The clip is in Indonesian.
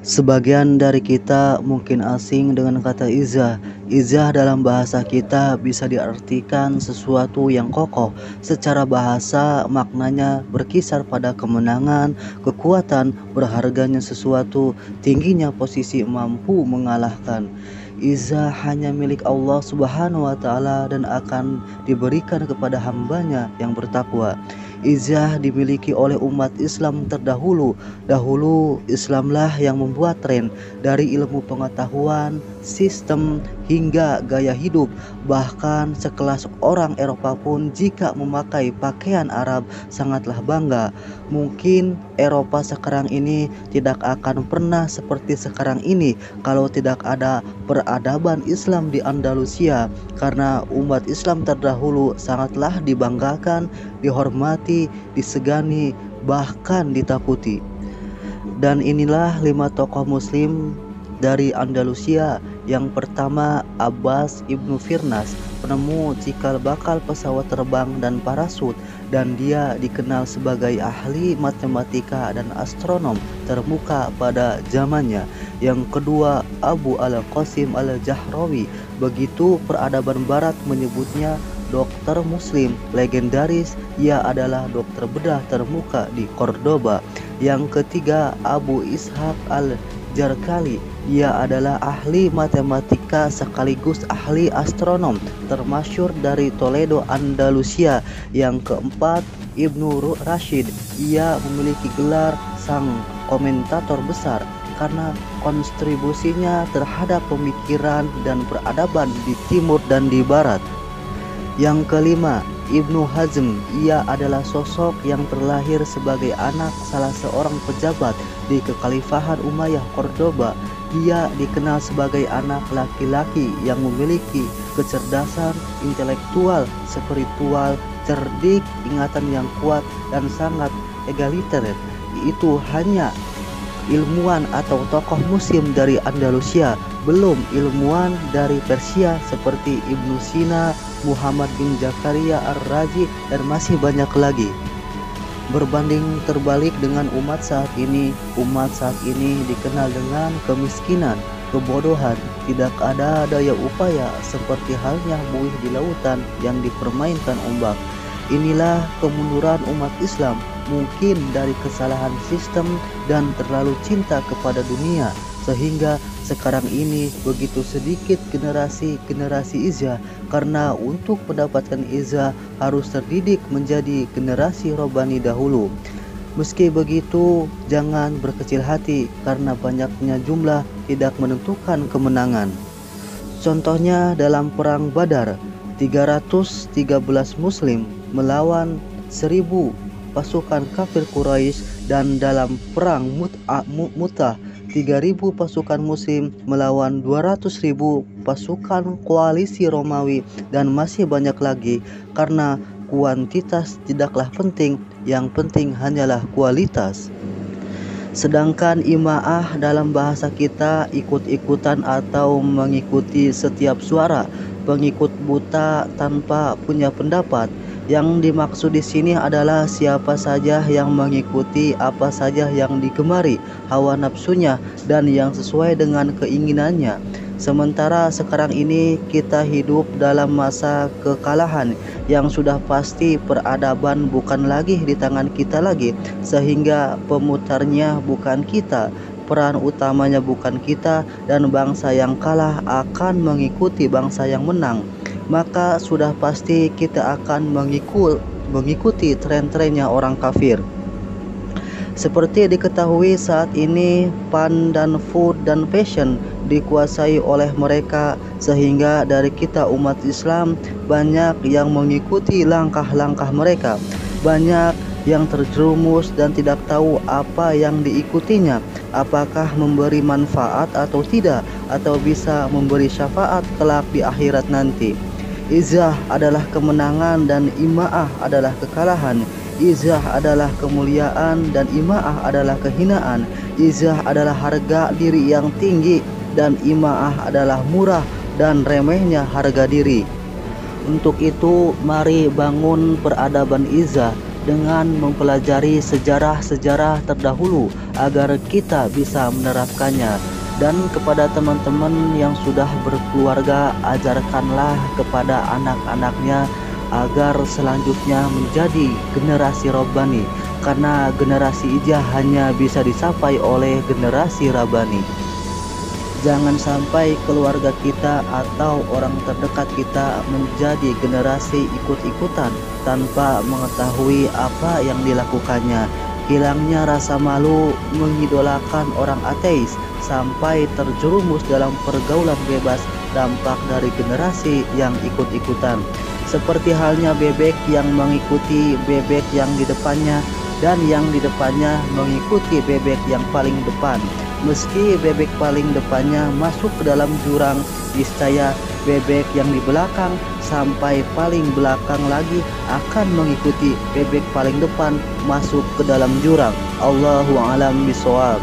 Sebagian dari kita mungkin asing dengan kata izzah. Izzah dalam bahasa kita bisa diartikan sesuatu yang kokoh. Secara bahasa maknanya berkisar pada kemenangan, kekuatan, berharganya sesuatu, tingginya posisi mampu mengalahkan. Izzah hanya milik Allah Subhanahu wa Ta'ala dan akan diberikan kepada hambanya yang bertakwa. Izzah dimiliki oleh umat Islam terdahulu. Dahulu Islamlah yang membuat tren dari ilmu pengetahuan, sistem hingga gaya hidup. Bahkan sekelas orang Eropa pun jika memakai pakaian Arab sangatlah bangga. Mungkin Eropa sekarang ini tidak akan pernah seperti sekarang ini kalau tidak ada peradaban Islam di Andalusia, karena umat Islam terdahulu sangatlah dibanggakan, dihormati, disegani, bahkan ditakuti. Dan inilah 5 tokoh muslim dari Andalusia. Yang pertama, Abbas Ibnu Firnas, penemu cikal bakal pesawat terbang dan parasut, dan dia dikenal sebagai ahli matematika dan astronom termuka pada zamannya. Yang kedua, Abu Al-Qasim Al-Jahrawi, begitu peradaban barat menyebutnya dokter muslim legendaris. Ia adalah dokter bedah termuka di Cordoba. Yang ketiga, Abu Ishaq Al-Jarkali, ia adalah ahli matematika sekaligus ahli astronom termasyhur dari Toledo, Andalusia. Yang keempat, Ibnu Rashid, ia memiliki gelar sang komentator besar karena kontribusinya terhadap pemikiran dan peradaban di timur dan di barat. Yang kelima, Ibnu Hazm, ia adalah sosok yang terlahir sebagai anak salah seorang pejabat di Kekhalifahan Umayyah Cordoba. Dia dikenal sebagai anak laki-laki yang memiliki kecerdasan intelektual, spiritual, cerdik, ingatan yang kuat, dan sangat egaliter. Itu hanya ilmuwan atau tokoh muslim dari Andalusia, belum ilmuwan dari Persia seperti Ibnu Sina, Muhammad bin Zakaria Ar-Razi, dan masih banyak lagi. Berbanding terbalik dengan umat saat ini dikenal dengan kemiskinan, kebodohan, tidak ada daya upaya, seperti halnya buih di lautan yang dipermainkan ombak. Inilah kemunduran umat Islam, mungkin dari kesalahan sistem dan terlalu cinta kepada dunia, sehingga sekarang ini begitu sedikit generasi izzah, karena untuk mendapatkan izzah harus terdidik menjadi generasi robani dahulu. Meski begitu, jangan berkecil hati karena banyaknya jumlah tidak menentukan kemenangan. Contohnya dalam perang Badar, 313 muslim melawan 1000 pasukan kafir Quraisy, dan dalam perang Mu'tah 3.000 pasukan muslim melawan 200.000 pasukan koalisi Romawi, dan masih banyak lagi. Karena kuantitas tidaklah penting, yang penting hanyalah kualitas. Sedangkan ima'ah dalam bahasa kita ikut-ikutan atau mengikuti setiap suara, pengikut buta tanpa punya pendapat. Yang dimaksud di sini adalah siapa saja yang mengikuti apa saja yang digemari hawa nafsunya dan yang sesuai dengan keinginannya. Sementara sekarang ini kita hidup dalam masa kekalahan yang sudah pasti peradaban bukan lagi di tangan kita lagi, sehingga pemutarnya bukan kita, peran utamanya bukan kita, dan bangsa yang kalah akan mengikuti bangsa yang menang. Maka sudah pasti kita akan mengikuti tren-trennya orang kafir. Seperti diketahui saat ini, fun dan food dan fashion dikuasai oleh mereka, sehingga dari kita umat Islam banyak yang mengikuti langkah-langkah mereka. Banyak yang terjerumus dan tidak tahu apa yang diikutinya, apakah memberi manfaat atau tidak, atau bisa memberi syafaat kelak di akhirat nanti. Izzah adalah kemenangan dan ima'ah adalah kekalahan. Izzah adalah kemuliaan dan ima'ah adalah kehinaan. Izzah adalah harga diri yang tinggi dan ima'ah adalah murah dan remehnya harga diri. Untuk itu, mari bangun peradaban izzah dengan mempelajari sejarah-sejarah terdahulu agar kita bisa menerapkannya. Dan kepada teman-teman yang sudah berkeluarga, ajarkanlah kepada anak-anaknya agar selanjutnya menjadi generasi Rabbani, karena generasi Izzah hanya bisa dicapai oleh generasi Rabbani. Jangan sampai keluarga kita atau orang terdekat kita menjadi generasi ikut-ikutan tanpa mengetahui apa yang dilakukannya. Hilangnya rasa malu mengidolakan orang ateis sampai terjerumus dalam pergaulan bebas, dampak dari generasi yang ikut-ikutan. Seperti halnya bebek yang mengikuti bebek yang di depannya, dan yang di depannya mengikuti bebek yang paling depan. Meski bebek paling depannya masuk ke dalam jurang, niscaya bebek yang di belakang sampai paling belakang lagi akan mengikuti bebek paling depan masuk ke dalam jurang. Allahu a'lam bishawab.